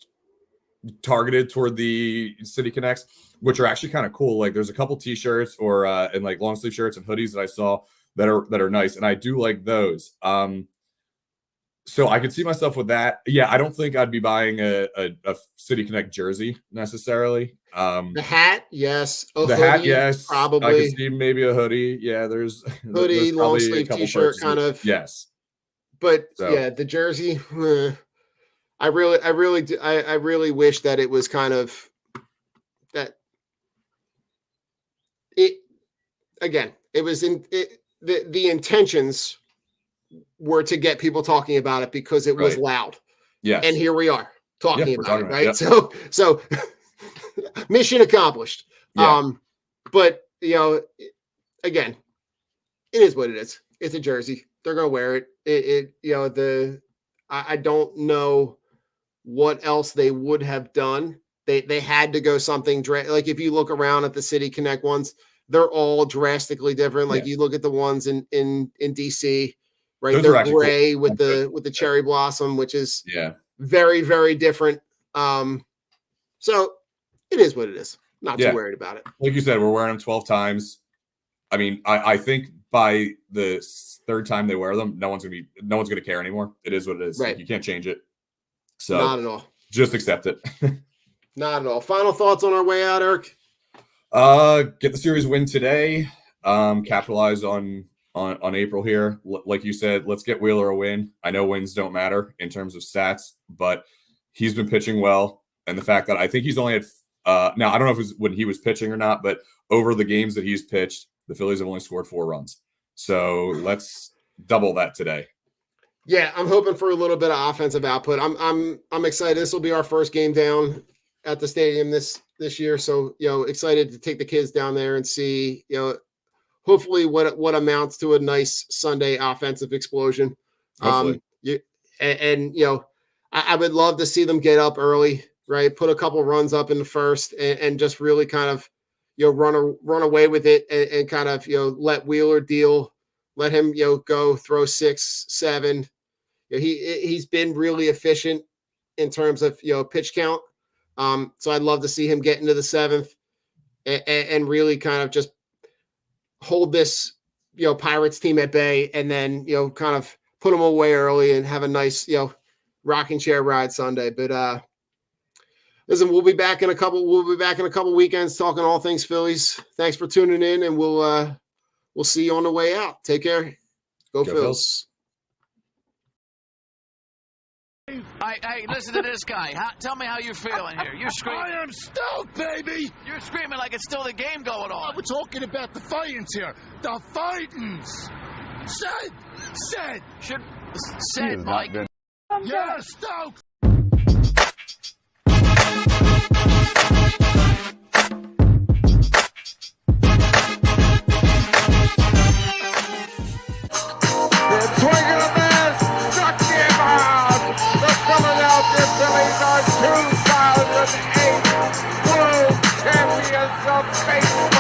targeted toward the City Connects, which are actually kind of cool. Like there's a couple t-shirts or and like long sleeve shirts and hoodies that I saw that are nice, and I do like those. So I could see myself with that. Yeah, I don't think I'd be buying a City Connect jersey necessarily. The hat, yes. The hat, yes. Probably. I could see maybe a hoodie. Yeah, there's hoodie, long sleeve t-shirt, kind of. Yes. But yeah, the jersey. I really wish that it was kind of that. It again. It was the intentions were to get people talking about it because it was loud. Yes. And here we are talking about it, right? Yep. So mission accomplished. Yeah. But again, it is what it is. It's a jersey. They're gonna wear it. I don't know what else they would have done. They had to go something like if you look around at the City Connect ones, they're all drastically different. Like you look at the ones in DC, right? Those they're gray cool. with the cherry blossom, which is very, very different. So it is what it is. Not too worried about it. Like you said, we're wearing them 12 times. I mean, I think by the third time they wear them, no one's gonna care anymore. It is what it is. Right. Like, you can't change it. So not at all. Just accept it. Not at all. Final thoughts on our way out, Eric? Get the series win today. Capitalize on April here. Like you said, let's get Wheeler a win. I know wins don't matter in terms of stats, but he's been pitching well. And the fact that I think he's only had now, I don't know if it was when he was pitching or not, but over the games that he's pitched, the Phillies have only scored 4 runs. So let's double that today. Yeah, I'm hoping for a little bit of offensive output. I'm excited. This will be our first game down at the stadium this year. So, excited to take the kids down there and see, hopefully what amounts to a nice Sunday offensive explosion. Hopefully. I would love to see them get up early, right? Put a couple runs up in the first and just really kind of, run away with it and kind of, let Wheeler deal, let him, go throw 6, 7. He's been really efficient in terms of, pitch count. So I'd love to see him get into the 7th and really kind of just hold this, Pirates team at bay and then, kind of put them away early and have a nice, rocking chair ride Sunday. But Listen, we'll be back in a couple weekends talking all things Phillies. Thanks for tuning in, and we'll see you on the way out. Take care. Go Phils. Hey, listen to this guy. Tell me how you're feeling here. You're screaming. I am stoked, baby. You're screaming like it's still the game going on. We're talking about the fightings here. The fightings. Said. Said, Mike. Yeah, stoked. Swing